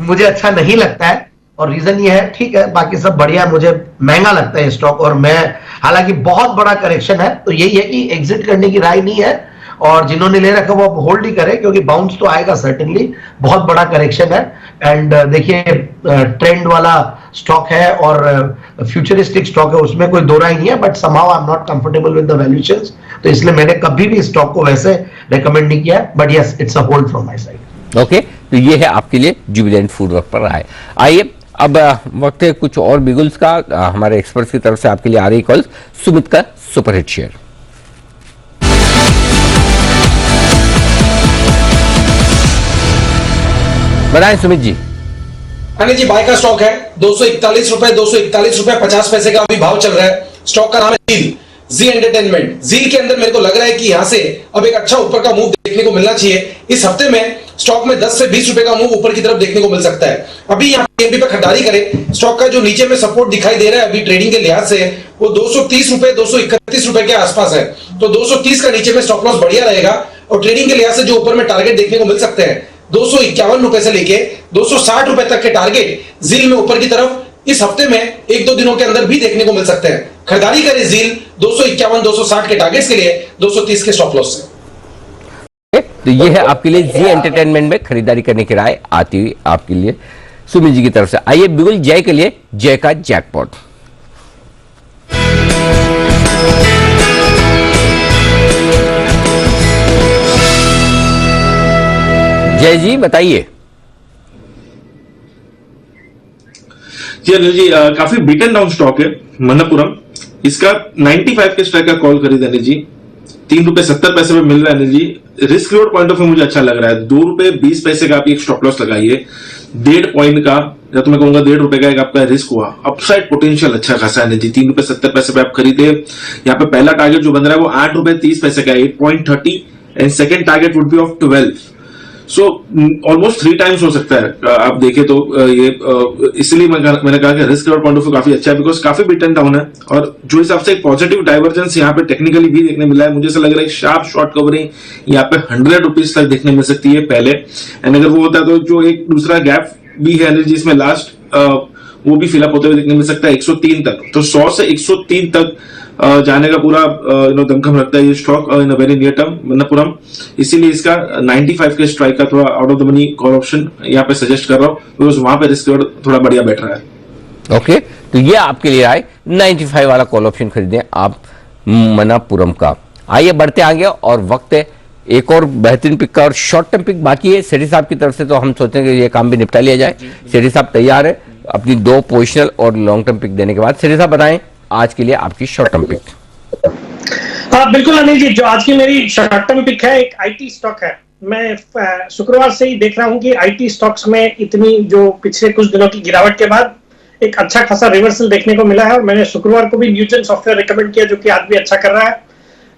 मुझे अच्छा नहीं लगता है और रीजन ये है, ठीक है, बाकी सब बढ़िया, मुझे महंगा लगता है स्टॉक। और मैं, हालांकि बहुत बड़ा करेक्शन है, तो यही है कि एग्जिट करने की राय नहीं है, और जिन्होंने ले रखा वो होल्ड ही करे, क्योंकि बाउंस तो आएगा सर्टेनली, बहुत बड़ा करेक्शन है। एंड देखिए ट्रेंड वाला स्टॉक है और फ्यूचरिस्टिक स्टॉक है, उसमें कोई दो राय नहीं है, but somehow I am not comfortable with the valuations, तो इसलिए मैंने कभी भी स्टॉक को वैसे रेकमेंड नहीं किया, but yes, it's a hold from my side. Okay, तो ये है आपके लिए जुबिलेंट फूडवर्क पर आए। आइए अब वक्त है कुछ और बिगुल्स का। हमारे एक्सपर्ट्स की तरफ से आपके लिए आ रही कॉल्स। सुमित का सुपरहिट शेयर। बताएं सुमित जी। अनिल जी, बाय का स्टॉक है 241 रुपए, 241 रुपए 50 पैसे का अभी भाव चल रहा है। स्टॉक का नाम है जी एंटरटेनमेंट। जील के अंदर मेरे को लग रहा है कि यहां से अब एक अच्छा ऊपर का मूव देखने को मिलना चाहिए। इस हफ्ते में स्टॉक में 10 से 20 रुपए का मूव ऊपर की तरफ देखने को मिल सकता है। अभी यहाँ पे खरीदारी करें। स्टॉक का जो नीचे में सपोर्ट दिखाई दे रहा है अभी ट्रेडिंग के लिहाज से, वो 230 रुपए, 231 रुपए के आसपास है। तो 230 का नीचे में स्टॉप लॉस बढ़िया रहेगा, और ट्रेडिंग के लिहाज से जो ऊपर में टारगेट देखने को मिल सकते हैं 251 रुपए से लेके 260 रुपए तक के टारगेट जील में ऊपर की तरफ इस हफ्ते में 1-2 दिनों के अंदर भी देखने को मिल सकते हैं। खरीदारी करें जील 251, 260 के टारगेट्स के लिए, 230 के स्टॉप लॉस से। तो ये है आपके लिए जी एंटरटेनमेंट में खरीदारी करने की राय आती हुई आपके लिए सुमित जी की तरफ से। आइए बिगुल जय के लिए जय का जैकपॉट। जय जी बताइए। जी अनिल जी, काफी बीटन डाउन स्टॉक है मन्नपुरम। इसका 95 के स्ट्राइक का कॉल खरीद अनिल जी, 3 रुपए 70 पैसे में मिल रहा है Anil ji. Risk reward point of view मुझे अच्छा लग रहा है। 2 रुपए 20 पैसे का आप एक स्टॉप लॉस लगाइए, 1.5 पॉइंट का, या तो मैं कहूंगा 1.5 रुपए का एक आपका रिस्क हुआ। अपसाइड पोटेंशियल अच्छा खासा है अनिल जी। 3 रुपए 70 पैसे पे आप खरीदे। यहाँ पे पहला टारगेट जो बन रहा है वो 8 रुपए 30 पैसे का, 8.30, and second target would be of 12। So almost 3 times हो सकता है आप देखें तो। ये इसलिए मैंने कहा कि रिस्क पॉइंट ऑफ व्यू काफी अच्छा है, बिकॉज काफी बिटन डाउन है। और जो हिसाब से एक पॉजिटिव डाइवर्जेंस यहाँ पे टेक्निकली भी देखने मिला है, मुझे ऐसा लग रहा है शार्प शॉर्ट कवरिंग यहाँ पे 100 रुपीज तक देखने मिल सकती है पहले। एंड अगर वो होता है तो जो एक दूसरा गैप भी है एनर्जी इसमें लास्ट, वो भी फिलअप होते हुए देखने मिल सकता है 103 तक। तो 100 से 103 तक जाने का पूरा दमखम रखता है ये stock in a very near term Manappuram. इसीलिए इसका 95 के स्ट्राइक का थोड़ा out of the money call option यहाँ पे सजेस्ट कर रहा हूँ, बिकॉज वहां पे रिस्क थोड़ा बढ़िया बैठ रहा है। ओके, तो ये आपके लिए आए 95 वाला कॉल ऑप्शन खरीदें आप मन्नपुरम का। आइए बढ़ते आगे, और वक्त है एक और बेहतरीन पिक का, और शॉर्ट टर्म पिक बाकी है। सेठी साहब की तरफ से तो हम सोचते हैं कि ये काम भी निपटा लिया जाए। सेठी साहब तैयार है अपनी 2 पोजिशनल और लॉन्ग टर्म पिक देने के बाद। सेठी साहब बताएं आज के लिए आपकी शॉर्ट टर्म पिक। हाँ बिल्कुल अनिल जी, जो आज की मेरी शॉर्ट टर्म पिक है एक आईटी स्टॉक है। मैं शुक्रवार से ही देख रहा हूं कि आईटी स्टॉक्स में इतनी जो पिछले कुछ दिनों की गिरावट के बाद एक अच्छा खासा रिवर्सल देखने को मिला है, और मैंने शुक्रवार को भी न्यूजन सॉफ्टवेयर रिकमेंड किया जो कि आज भी अच्छा कर रहा है।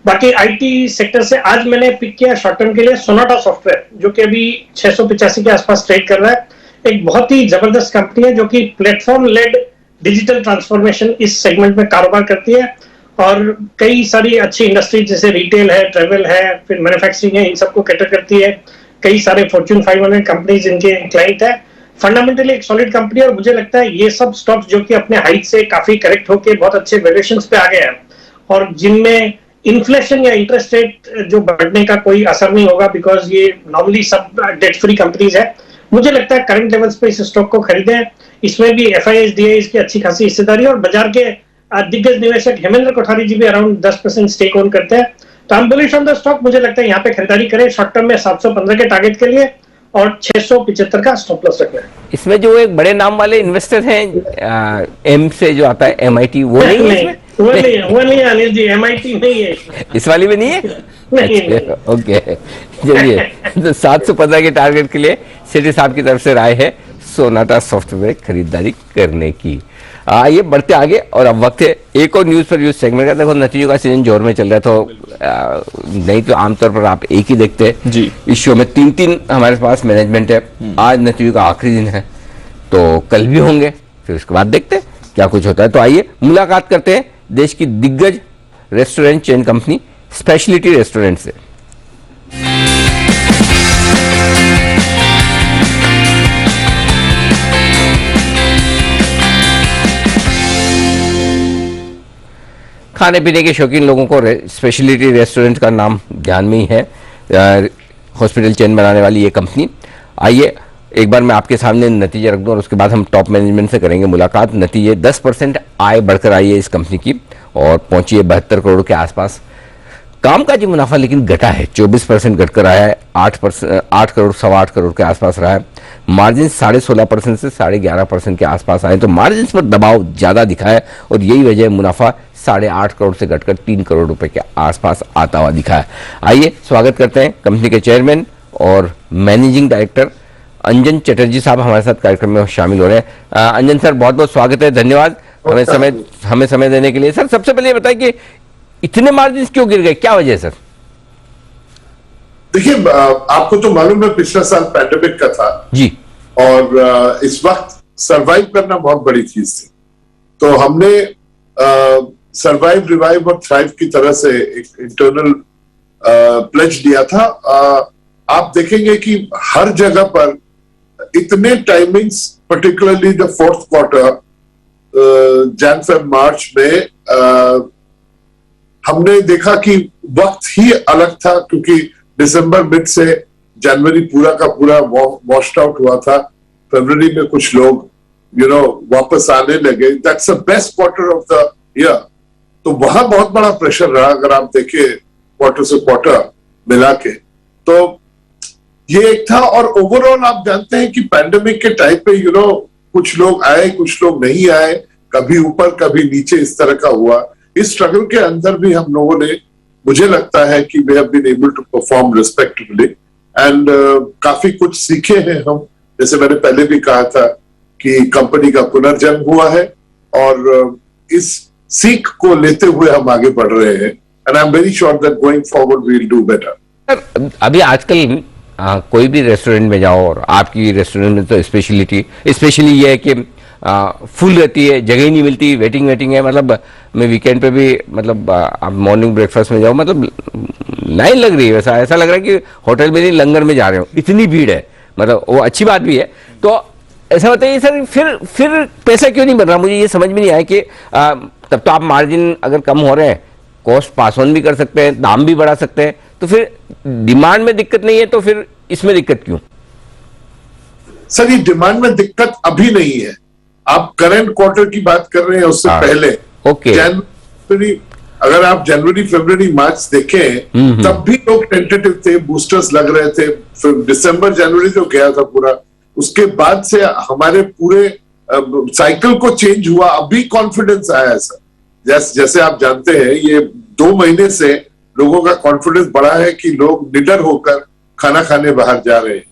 बाकी आईटी सेक्टर से आज मैंने पिक किया शॉर्ट टर्म के लिए सोनाटा सॉफ्टवेयर, जो कि अभी 685 के आसपास ट्रेड कर रहा है। एक बहुत ही जबरदस्त कंपनी है जो कि प्लेटफॉर्म लेड डिजिटल ट्रांसफॉर्मेशन इस सेगमेंट में कारोबार करती है, और कई सारी अच्छी इंडस्ट्री जैसे रिटेल है, ट्रेवल है, फिर मैन्युफैक्चरिंग है, इन सबको कैटर करती है। कई सारे फॉर्च्यून 500 कंपनीज इनके क्लाइंट है। फंडामेंटली एक सॉलिड कंपनी, और मुझे लगता है ये सब स्टॉक्स जो कि अपने हाइट से काफी करेक्ट होके बहुत अच्छे वैल्यूएशंस पे आ गए हैं और जिनमें इन्फ्लेशन या इंटरेस्ट रेट जो बढ़ने का कोई असर नहीं होगा, बिकॉज ये नॉर्मली सब डेट फ्री कंपनीज है, मुझे लगता है करंट लेवल्स पे इस स्टॉक को खरीदें। इसमें भी FIIs DIIs की अच्छी खासी हिस्सेदारी, और बाजार के दिग्गज निवेशक हेमेंद्र कोठारी जी भी अराउंड 10% स्टेक ऑन करते हैं। तो हम बुलिश ऑन द स्टॉक, मुझे लगता है यहाँ पे खरीदारी करें शॉर्ट टर्म में 715 के टारगेट के लिए और 675 का स्टॉप लॉस रखना है। इसमें जो एक बड़े नाम वाले इन्वेस्टर हैं एम से जो आता है MIT, वो नहीं है इसमें? वो नहीं है अनिल जी, MIT नहीं है इस वाली में नहीं है? नहीं। ओके, चलिए तो 715 के टारगेट के लिए सेठी साहब की तरफ से राय है सोनाटा सॉफ्टवेयर खरीदारी करने की। आइए बढ़ते आगे, और अब वक्त है एक और न्यूज पर न्यूज सेगमेंट का। देखो नतीजों का सीजन जोर में चल रहा है, तो नहीं तो आमतौर पर आप एक ही देखते हैं जी। इस शो में 3 हमारे पास मैनेजमेंट है। आज नतीजों का आखिरी दिन है, तो कल भी होंगे, फिर उसके बाद देखते हैं क्या कुछ होता है। तो आइए मुलाकात करते हैं देश की दिग्गज restaurant chain company speciality restaurant से। खाने पीने के शौकीन लोगों को स्पेशलिटी रेस्टोरेंट का नाम ध्यान में ही है, हॉस्पिटल चेन बनाने वाली ये कंपनी। आइए एक बार मैं आपके सामने नतीजे रख दूं और उसके बाद हम टॉप मैनेजमेंट से करेंगे मुलाकात। नतीजे 10% आय बढ़कर आई है इस कंपनी की और पहुंची है 72 करोड़ के आसपास। कामकाजी मुनाफा लेकिन घटा है, 24% घटकर आया है, 8 करोड़ 8.25 करोड़ के आसपास रहा है। मार्जिन 16.5% से 11.5% के आसपास आए, तो मार्जिन पर दबाव ज्यादा दिखा है और यही वजह है मुनाफा 8.5 करोड़ से घटकर 3 करोड़ रुपए के आसपास आता हुआ दिखा है। आइए स्वागत करते हैं कंपनी के चेयरमैन और मैनेजिंग डायरेक्टर अंजन चटर्जी साहब हमारे साथ कार्यक्रम में शामिल हो रहे हैं। अंजन सर बहुत बहुत स्वागत है, धन्यवाद हमें समय देने के लिए। सर सबसे पहले ये बताएं कि इतने मार्जिन क्यों गिर गए, क्या वजह है सर? देखिए आपको तो मालूम है पिछला साल पैंडेमिक का था जी, और इस वक्त सरवाइव करना बहुत बड़ी चीज थी, तो हमने सरवाइव रिवाइव और थ्राइव की तरह से एक इंटरनल प्लेज दिया था। आप देखेंगे कि हर जगह पर इतने timings, particularly the 4th quarter Jan Feb March में हमने देखा कि वक्त ही अलग था, क्योंकि दिसंबर मिड से जनवरी पूरा का पूरा वॉश्ड आउट हुआ था। फरवरी में कुछ लोग वापस आने लगे। That's the best quarter of the year, तो वहां बहुत बड़ा प्रेशर रहा अगर आप देखें क्वार्टर से क्वार्टर मिला के। तो ये एक था, और ओवरऑल आप जानते हैं कि पैंडेमिक के टाइम पे कुछ लोग आए कुछ लोग नहीं आए, कभी ऊपर कभी नीचे, इस तरह का हुआ। इस स्ट्रगल के अंदर भी हम लोगों ने, मुझे लगता है कि we have been able to perform respectably and काफी कुछ सीखे हैं हम। जैसे मैंने पहले भी कहा था कि कंपनी का पुनर्जन्म हुआ है और इस सीख को लेते हुए हम आगे बढ़ रहे हैं, and I am very sure that going forward we will do better. अभी आजकल कोई भी रेस्टोरेंट में जाओ, और आपकी रेस्टोरेंट में तो स्पेशली ये है कि फुल रहती है, जगह ही नहीं मिलती, वेटिंग है। मतलब मैं वीकेंड पे भी मतलब आप मॉर्निंग ब्रेकफास्ट में जाओ, मतलब लाइन लग रही है, वैसा ऐसा लग रहा है कि होटल में नहीं लंगर में जा रहे हो, इतनी भीड़ है। मतलब वो अच्छी बात भी है। तो ऐसा बताइए सर, फिर पैसा क्यों नहीं बन रहा? मुझे ये समझ में नहीं आया कि तब तो आप मार्जिन अगर कम हो रहे हैं, कॉस्ट पास ऑन भी कर सकते हैं, दाम भी बढ़ा सकते हैं, तो फिर डिमांड में दिक्कत नहीं है, तो फिर इसमें दिक्कत क्यों? सर ये डिमांड में दिक्कत अभी नहीं है, आप करंट क्वार्टर की बात कर रहे हैं, उससे पहले जनवरी, अगर आप जनवरी फरवरी मार्च देखें तब भी लोग टेंटेटिव थे, बूस्टर्स लग रहे थे। दिसंबर जनवरी जो गया था पूरा, उसके बाद से हमारे पूरे साइकिल को चेंज हुआ, अभी कॉन्फिडेंस आया है सर। जैसे आप जानते हैं ये 2 महीने से लोगों का कॉन्फिडेंस बढ़ा है कि लोग निडर होकर खाना खाने बाहर जा रहे हैं।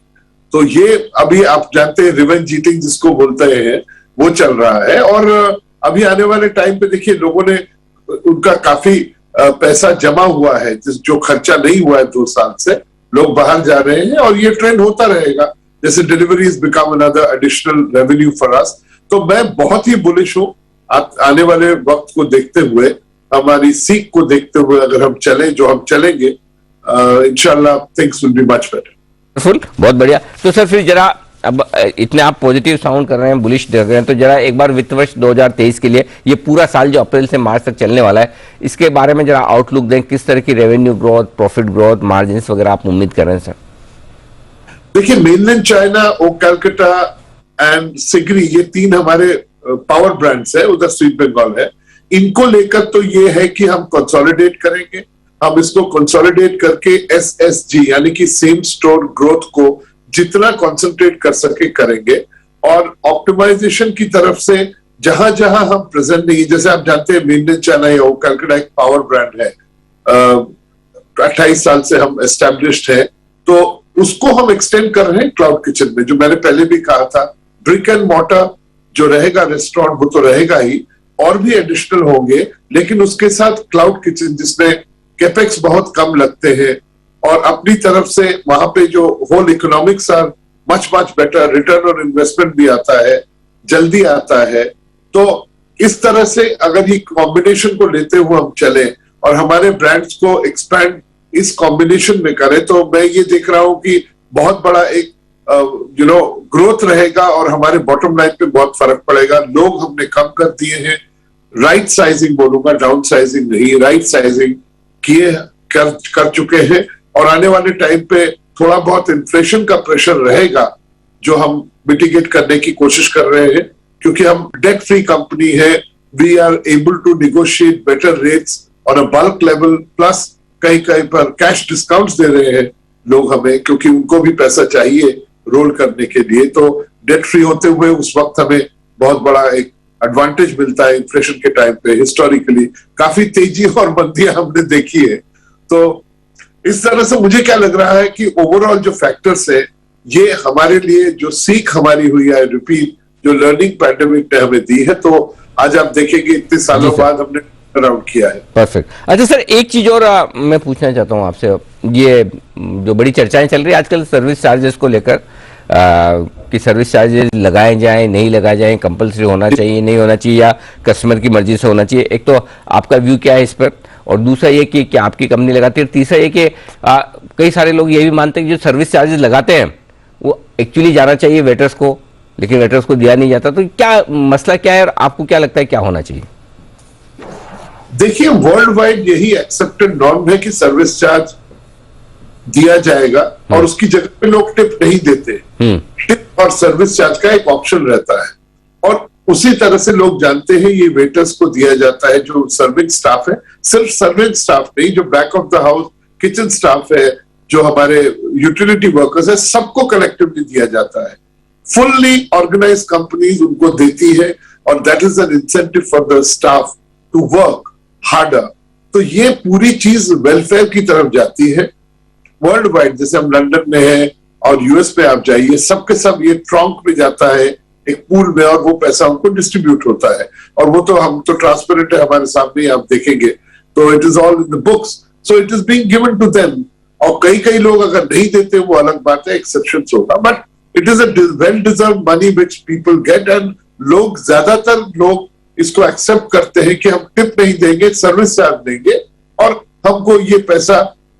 तो ये अभी आप जानते हैं रिवेंज ईटिंग जिसको बोलते हैं वो चल रहा है, और अभी आने वाले टाइम पे देखिए लोगों ने उनका काफी पैसा जमा हुआ है, जो खर्चा नहीं हुआ है 2 साल से, लोग बाहर जा रहे हैं और ये ट्रेंड होता रहेगा। जैसे deliveries become another additional revenue for us. तो मैं बहुत ही बुलिश हूँ आने वाले वक्त को देखते हुए, हमारी सीख को देखते हुए अगर हम चले जो हम चलेंगे, इंशाल्लाह things will be much better. बहुत बढ़िया। तो सर फिर जरा अब इतने आप पॉजिटिव साउंड कर रहे हैं, बुलिश देख रहे हैं, तो जरा एक बार वित्त वर्ष 2023 के लिए ये पूरा साल जो अप्रैल से मार्च तक चलने वाला है, इसके बारे में जरा आउटलुक दें। किस तरह की revenue growth, profit growth, margins वगैरह आप उम्मीद कर रहे हैं सर? देखिए, mainland China, oh Calcutta and Sigree, ये 3 हमारे पावर ब्रांड्स है, उधर स्वीट बंगाल है। इनको लेकर तो ये है कि हम कंसोलिडेट करेंगे, हम इसको कंसोलिडेट करके SSG यानी कि सेम स्टोर ग्रोथ को जितना कंसंट्रेट कर सके करेंगे, और ऑप्टिमाइजेशन की तरफ से जहां जहां हम प्रेजेंट नहीं, जैसे आप जानते हैं मेनलैंड चाइना या ओ कैलकाटा एक पावर ब्रांड है, 28 साल से हम एस्टैब्लिश्ड है, तो उसको हम एक्सटेंड कर रहे हैं क्लाउड किचन में। जो मैंने पहले भी कहा था, ब्रिक एंड मॉर्टर जो रहेगा रेस्टोरेंट वो तो रहेगा ही, और भी एडिशनल होंगे, लेकिन उसके साथ क्लाउड किचन जिसमें कैपेक्स बहुत कम लगते हैं, और अपनी तरफ से वहां पे जो whole economics are much better, return on investment भी आता है, जल्दी आता है। तो इस तरह से अगर ये कॉम्बिनेशन को लेते हुए हम चले और हमारे ब्रांड्स को एक्सपैंड इस कॉम्बिनेशन में करें, तो मैं ये देख रहा हूं कि बहुत बड़ा एक ग्रोथ रहेगा और हमारे बॉटम लाइन पे बहुत फर्क पड़ेगा। लोग हमने कम कर दिए हैं, राइट साइजिंग बोलूंगा, डाउन साइजिंग नहीं, राइट साइजिंग कर चुके हैं, और आने वाले टाइम पे थोड़ा बहुत इन्फ्लेशन का प्रेशर रहेगा जो हम मिटिगेट करने की कोशिश कर रहे हैं, क्योंकि हम डेट फ्री कंपनी है। We are able to negotiate better rates on a bulk level, plus कहीं कहीं पर कैश डिस्काउंट्स दे रहे हैं लोग हमें, क्योंकि उनको भी पैसा चाहिए रोल करने के लिए। तो डेट फ्री होते हुए उस वक्त हमें बहुत बड़ा एक एडवांटेज मिलता है इन्फ्लेशन के टाइम पे। हिस्टोरिकली काफी तेजी और मंदियां हमने देखी है। तो इस तरह से मुझे क्या लग रहा है कि ओवरऑल जो फैक्टर्स है, ये हमारे लिए जो सीख हमारी हुई है, रिपीट जो लर्निंग पैंडेमिक ने हमें दी है, तो आज आप देखेंगे इतने सालों बाद हमने राउंड किया है। परफेक्ट। अच्छा सर, एक चीज और मैं पूछना चाहता हूँ आपसे, ये जो बड़ी चर्चाएं चल रही है आजकल सर्विस चार्जेस को लेकर, कि सर्विस चार्जेस लगाए जाएं नहीं लगाए जाएं, कंपलसरी होना चाहिए नहीं होना चाहिए, या कस्टमर की मर्जी से होना चाहिए। एक तो आपका व्यू क्या है इस पर, और दूसरा ये कि क्या आपकी कंपनी लगाती है, और तीसरा ये कि कई सारे लोग ये भी मानते हैं कि जो सर्विस चार्जेस लगाते हैं वो एक्चुअली जाना चाहिए वेटर्स को, लेकिन वेटर्स को दिया नहीं जाता। तो क्या मसला क्या है, और आपको क्या लगता है क्या होना चाहिए? देखिए, वर्ल्ड वाइड यही एक्सेप्टेड नॉर्म है कि सर्विस चार्ज दिया जाएगा, और उसकी जगह पे लोग टिप नहीं देते। टिप और सर्विस चार्ज का एक ऑप्शन रहता है, और उसी तरह से लोग जानते हैं ये वेटर्स को दिया जाता है, जो सर्विंग स्टाफ है। सिर्फ सर्विंग स्टाफ नहीं, जो back of the house kitchen staff है, जो हमारे यूटिलिटी वर्कर्स है, सबको कलेक्टिवली दिया जाता है। फुल्ली ऑर्गेनाइज कंपनीज उनको देती है, और that is an incentive for the staff to work harder. तो ये पूरी चीज वेलफेयर की तरफ जाती है वर्ल्ड वाइड। जैसे हम लंदन में हैं और यूएस पे आप जाइए, सबके सब ये ट्रंक में जाता है एक पूल में, और वो पैसा उनको डिस्ट्रीब्यूट होता है, और वो तो हम तो ट्रांसपेरेंट है, हमारे सामने आप देखेंगे, तो it is all in the books, so it is being given to them. और कई लोग अगर नहीं देते वो अलग बात है, एक्सेप्शन होगा, but it is a well deserve money which people get, and लोग ज्यादातर लोग इसको एक्सेप्ट करते हैं कि हम टिप नहीं देंगे, सर्विस चार्ज देंगे, और हमको ये पैसा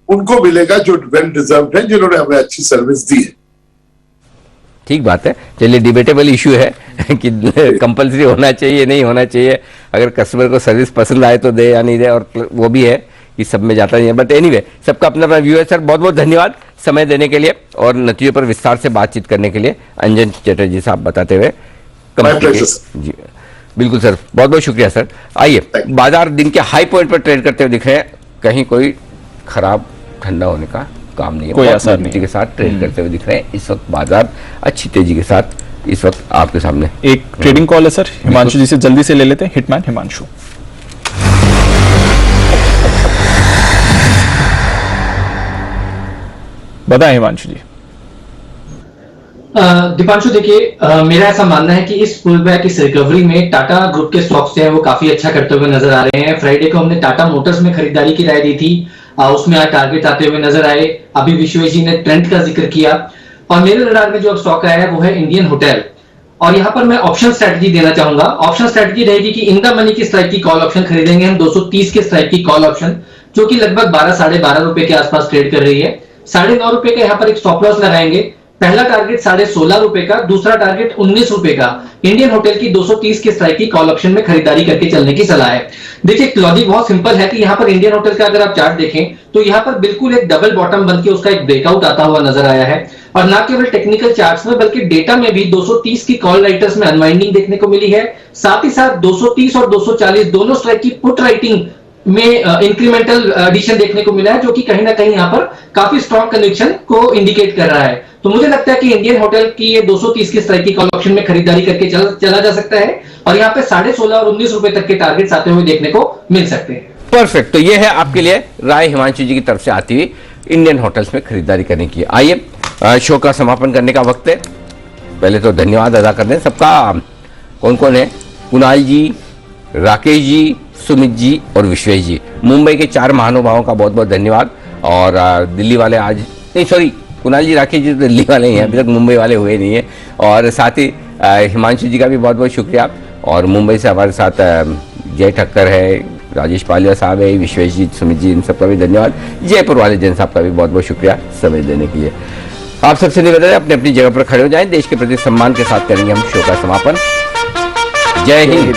उनको मिलेगा जो वेल डिजर्व्ड है, जिन्होंने हमें अच्छी सर्विस दी है। ठीक बात है। चलिए, डिबेटेबल इशू है कि कंपलसरी होना चाहिए नहीं होना चाहिए, अगर कस्टमर को सर्विस पसंद आए तो दे या नहीं दे, और वो भी है कि सब में जाता नहीं है। बट एनीवे, सबका अपना अपना व्यू है। सर, बहुत बहुत धन्यवाद समय देने के लिए और नतीजों पर विस्तार से बातचीत करने के लिए। अंजन चटर्जी साहब बताते हुए जी बिल्कुल सर, बहुत बहुत शुक्रिया सर। आइए, बाजार दिन के हाई पॉइंट पर ट्रेड करते हुए दिख रहे हैं, कहीं कोई खराब ठंडा होने का काम नहीं है, कोई असर नहीं के साथ ट्रेड करते हुए दिख रहे हैं। इस वक्त बाजार अच्छी तेजी के साथ इस वक्त आपके सामने। एक ट्रेडिंग कॉल है सर, हिमांशु जी से जल्दी से ले लेते हैं। हिटमैन हिमांशु, बताएं हिमांशु जी। दीपांशु, देखिए मेरा ऐसा मानना है कि इस पुल बैक, इस रिकवरी में टाटा ग्रुप के स्टॉक्स हैं वो काफी अच्छा करते हुए नजर आ रहे हैं। फ्राइडे को हमने टाटा मोटर्स में खरीदारी की राय दी थी, उसमें आज टारगेट आते हुए नजर आए। अभी विश्वेश जी ने ट्रेंड का जिक्र किया, और मेरे रडार में जो स्टॉक आया है वो है इंडियन होटल, और यहाँ पर मैं ऑप्शन स्ट्रेटजी देना चाहूंगा। ऑप्शन स्ट्रेटजी रहेगी कि इन द मनी की स्ट्राइक की कॉल ऑप्शन खरीदेंगे हम, 230 के स्ट्राइक की कॉल ऑप्शन, जो कि लगभग 12 साढ़े 12 रुपए के आसपास ट्रेड कर रही है। 9.5 रुपए का यहाँ पर एक स्टॉप लॉस लगाएंगे, पहला टारगेट 16.5 रुपए का, दूसरा टारगेट 19 रुपए का। इंडियन होटल की 230 के स्ट्राइक की कॉल ऑप्शन में खरीदारी करके चलने की सलाह है। देखिए लॉजिक बहुत सिंपल है कि यहाँ पर इंडियन होटल का अगर आप चार्ट देखें तो यहाँ पर बिल्कुल एक डबल बॉटम बनके उसका एक ब्रेकआउट आता हुआ नजर आया है, और ना केवल टेक्निकल चार्ट्स में बल्कि डेटा में भी 230 की कॉल राइटर्स में अनवाइंडिंग देखने को मिली है। साथ ही साथ 230 और 240 दोनों स्ट्राइक की पुट राइटिंग में इंक्रीमेंटल एडिशन देखने को मिला है, जो कि कहीं ना कहीं यहाँ पर काफी स्ट्रॉन्ग कन्विक्शन को इंडिकेट कर रहा है। तो मुझे लगता है कि इंडियन होटल की ये 230 की स्ट्राइक की कॉल ऑप्शन में खरीदारी करके चला जा सकता है, और यहाँ पे 16.5 और 19 रुपए तक के टारगेट्स आते हुए देखने को मिल सकते हैं। परफेक्ट। तो ये है आपके लिए राय हिमांशु जी की तरफ से आती हुई इंडियन होटल्स में खरीदारी करने की। आइए शो का समापन करने का वक्त है। पहले तो धन्यवाद अदा कर दें सबका। कौन कौन है? कुणाल जी, राकेश जी, सुमित जी और विश्वेश जी, मुंबई के 4 महानुभावों का बहुत बहुत धन्यवाद। और दिल्ली वाले आज नहीं, सॉरी, कुणाल जी, राकेश जी तो दिल्ली वाले ही हैं, अभी तक मुंबई वाले हुए नहीं है। और साथ ही हिमांशु जी का भी बहुत बहुत शुक्रिया। और मुंबई से हमारे साथ जय ठक्कर है, राजेश पालिया साहब है, विश्वेश जी, सुमित जी, इन सबका भी धन्यवाद। जयपुर वाले जन साहब का भी बहुत बहुत शुक्रिया समय देने के लिए। आप सबसे निवेदन है अपनी अपनी जगह पर खड़े हो जाएं। देश के प्रति सम्मान के साथ करेंगे हम शो का समापन। जय हिंद।